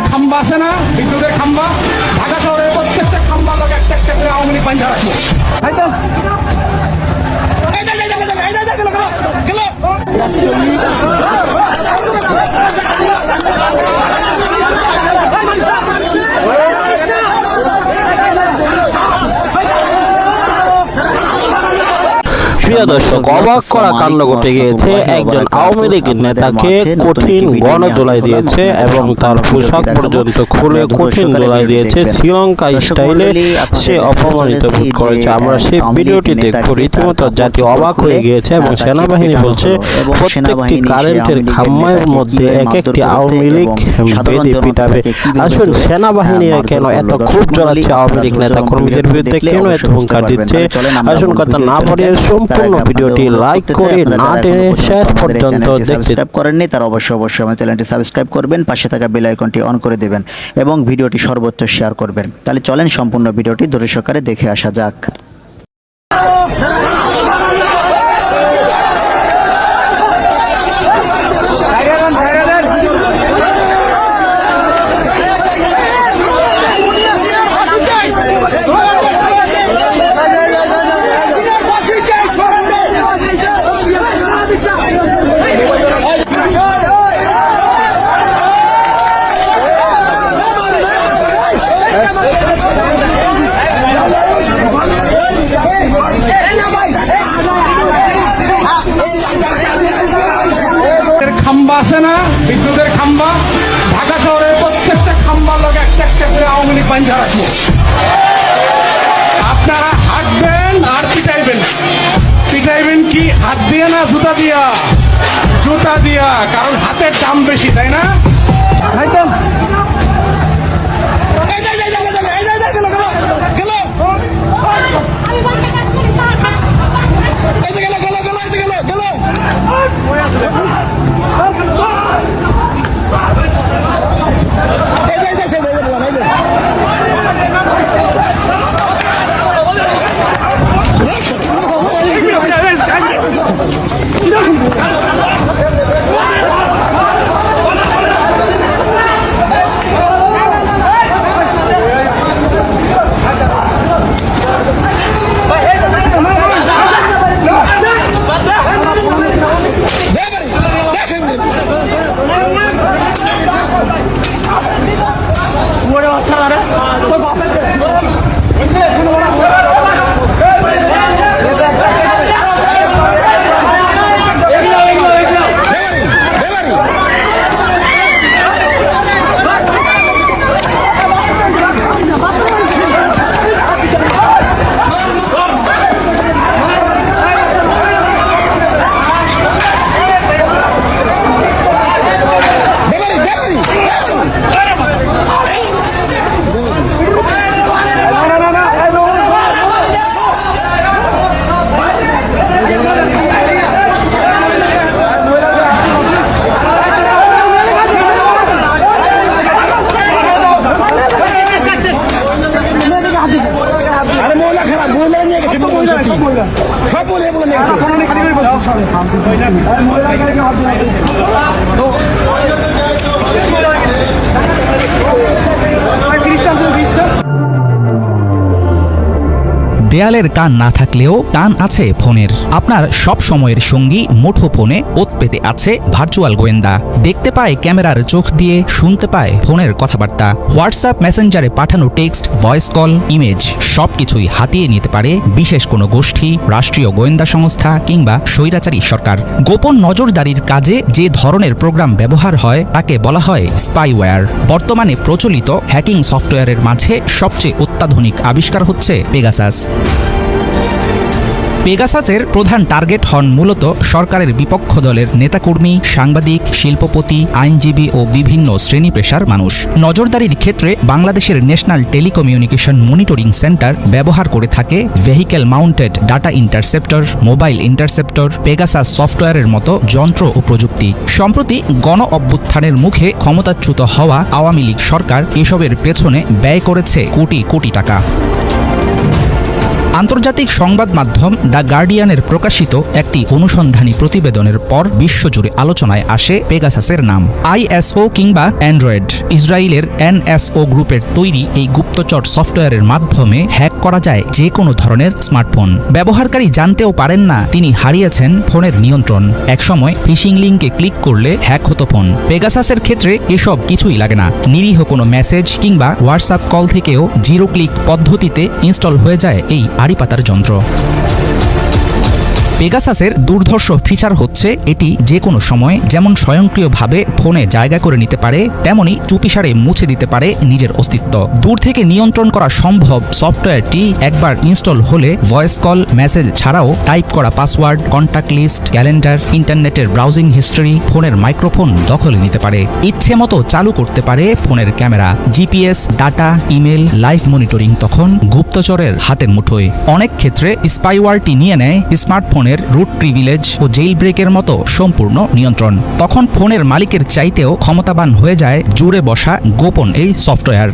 খাম্বা আছে না, বিদ্যুতের খাম্বা, ঢাকা শহরের প্রত্যেকটা খাম্বা লোক একটা একটা করে আওয়ামী লীগ বান্ধা রাখবো, তাই তো? প্রিয় দর্শক, অবাক করা কাণ্ড ঘটে গিয়েছে। একজন আওয়ামী লীগের নেতাকে কঠিন গণধোলাই দিয়েছে এবং তার পোশাক পর্যন্ত খুলে কঠিন ধোলাই দিয়েছে। শ্রীলঙ্কা স্টাইলে সে অপমানিত বোধ করেছে। আমরা সেই ভিডিওটি দেখব। রীতিমতো জাতি অবাক হয়ে গিয়েছে এবং সেনাবাহিনী বলছে প্রত্যেকটি কারেন্টের খাম্মার মধ্যে এক একটি আওয়ামী লীগ বেঁধে পিটাবে। আসুন, সেনাবাহিনীরা কেন এত খুব জ্বলাচ্ছে আওয়ামী লীগ নেতা কর্মীদের বিরুদ্ধে, কেন এত হুঙ্কার দিচ্ছে? আসুন, কথা না বাড়িয়ে সম্পূর্ণ ভিডিওটি লাইক করে না টেনে শেষ পর্যন্ত দেখতে। সাবস্ক্রাইব করেননি তারা অবশ্যই আমার চ্যানেলটি সাবস্ক্রাইব করবেন, পাশে থাকা বেল আইকনটি অন করে দেবেন এবং ভিডিওটি সর্বোচ্চ শেয়ার করবেন। তাহলে চলেন সম্পূর্ণ ভিডিওটি ধৈর্য সহকারে দেখে আসা যাক। খাম্বা আছে না, বিদ্যুতের খাম্বা, ঢাকা শহরের প্রত্যেকটা খাম্বা লোক একটা একটা করে আওয়ামী লীগ বান্ধা রাখবো। আপনারা হাঁটবেন আর পিটাইবেন। পিটাইবেন কি হাত দিয়ে না জুতা দিয়া? জুতা দিয়া, কারণ হাতের দাম বেশি, তাই না? তাই তো? দেয়ালের কান না থাকলেও কান আছে ফোনের। আপনার সব সময়ের সঙ্গী মুঠোফোনে ওত পেতে আছে ভার্চুয়াল গোয়েন্দা। দেখতে পায় ক্যামেরার চোখ দিয়ে, শুনতে পায় ফোনের কথাবার্তা। হোয়াটসঅ্যাপ মেসেঞ্জারে পাঠানো টেক্সট, ভয়েস কল, ইমেজ সবকিছুই হাতিয়ে নিতে পারে বিশেষ কোনো গোষ্ঠী, রাষ্ট্রীয় গোয়েন্দা সংস্থা কিংবা স্বৈরাচারী সরকার। গোপন নজরদারির কাজে যে ধরনের প্রোগ্রাম ব্যবহার হয় তাকে বলা হয় স্পাইওয়্যার। বর্তমানে প্রচলিত হ্যাকিং সফটওয়্যারের মাঝে সবচেয়ে অত্যাধুনিক আবিষ্কার হচ্ছে পেগাসাস। পেগাসাসের প্রধান টার্গেট হন মূলত সরকারের বিপক্ষ দলের নেতাকর্মী, সাংবাদিক, শিল্পপতি, আইনজীবী ও বিভিন্ন শ্রেণী পেশার মানুষ। নজরদারির ক্ষেত্রে বাংলাদেশের ন্যাশনাল টেলিকমিউনিকেশন মনিটরিং সেন্টার ব্যবহার করে থাকে vehicle mounted data interceptor, mobile interceptor, Pegasus সফটওয়্যারের মতো যন্ত্র ও প্রযুক্তি। সম্প্রতি গণ অভ্যুত্থানের মুখে ক্ষমতাচ্যুত হওয়া আওয়ামী লীগ সরকার এসবের পেছনে ব্যয় করেছে কোটি কোটি টাকা। আন্তর্জাতিক সংবাদ মাধ্যম দ্য গার্ডিয়ানের প্রকাশিত একটি অনুসন্ধানী প্রতিবেদনের পর বিশ্বজুড়ে আলোচনায় আসে পেগাসাসের নাম। আইএসও কিংবা অ্যান্ড্রয়েড, ইসরায়েলের এনএসও গ্রুপের তৈরি এই গুপ্তচর সফটওয়্যারের মাধ্যমে হ্যাক করা যায় যে কোনো ধরনের স্মার্টফোন। ব্যবহারকারী জানতেও পারেন না তিনি হারিয়েছেন ফোনের নিয়ন্ত্রণ। একসময় ফিশিং লিঙ্কে ক্লিক করলে হ্যাক হতো ফোন। পেগাসাসের ক্ষেত্রে এসব কিছুই লাগে না। নিরীহ কোনো মেসেজ কিংবা হোয়াটসঅ্যাপ কল থেকেও জিরো ক্লিক পদ্ধতিতে ইনস্টল হয়ে যায় এই আড়িপাতার যন্ত্র। পেগাসাসের দুর্ধর্ষ ফিচার হচ্ছে এটি যে কোনো সময় যেমন স্বয়ংক্রিয়ভাবে ফোনে জায়গা করে নিতে পারে, তেমনি চুপিসারে মুছে দিতে পারে নিজের অস্তিত্ব। দূর থেকে নিয়ন্ত্রণ করা সম্ভব সফটওয়্যারটি একবার ইনস্টল হলে ভয়েস কল, মেসেজ ছাড়াও টাইপ করা পাসওয়ার্ড, কন্ট্যাক্ট লিস্ট, ক্যালেন্ডার, ইন্টারনেটের ব্রাউজিং হিস্ট্রি, ফোনের মাইক্রোফোন দখলে নিতে পারে। ইচ্ছে মতো চালু করতে পারে ফোনের camera, GPS, data, email, live monitoring তখন গুপ্তচরের হাতের মুঠোয়। অনেক ক্ষেত্রে স্পাইওয়ারটি নিয়ে নেয় স্মার্টফোন রুট প্রিভিলেজ ও জেইল ব্রেকের মতো সম্পূর্ণ নিয়ন্ত্রণ। তখন ফোনের মালিকের চাইতেও ক্ষমতাবান হয়ে যায় জুড়ে বসা গোপন এই সফটওয়্যার।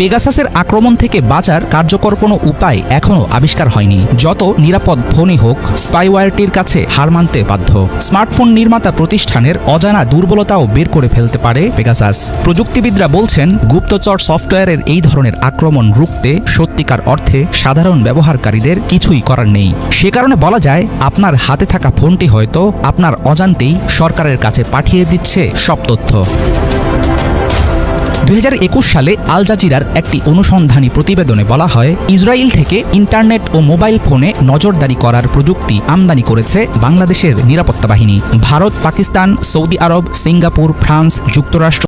পেগাসাসের আক্রমণ থেকে বাঁচার কার্যকর কোনো উপায় এখনও আবিষ্কার হয়নি। যত নিরাপদ ফোনই হোক, স্পাইওয়্যারটির কাছে হার মানতে বাধ্য। স্মার্টফোন নির্মাতা প্রতিষ্ঠানের অজানা দুর্বলতাও বের করে ফেলতে পারে পেগাসাস। প্রযুক্তিবিদরা বলছেন গুপ্তচর সফটওয়্যারের এই ধরনের আক্রমণ রুখতে সত্যিকার অর্থে সাধারণ ব্যবহারকারীদের কিছুই করার নেই। সে কারণে বলা যায় আপনার হাতে থাকা ফোনটি হয়তো আপনার অজান্তেই সরকারের কাছে পাঠিয়ে দিচ্ছে সব তথ্য। 2021 সালে আল জাজিরার একটি অনুসন্ধানী প্রতিবেদনে বলা হয়, ইসরায়েল থেকে ইন্টারনেট ও মোবাইল ফোনে নজরদারি করার প্রযুক্তি আমদানি করেছে বাংলাদেশের নিরাপত্তা বাহিনী। ভারত, পাকিস্তান, সৌদি আরব, সিঙ্গাপুর, ফ্রান্স, যুক্তরাষ্ট্র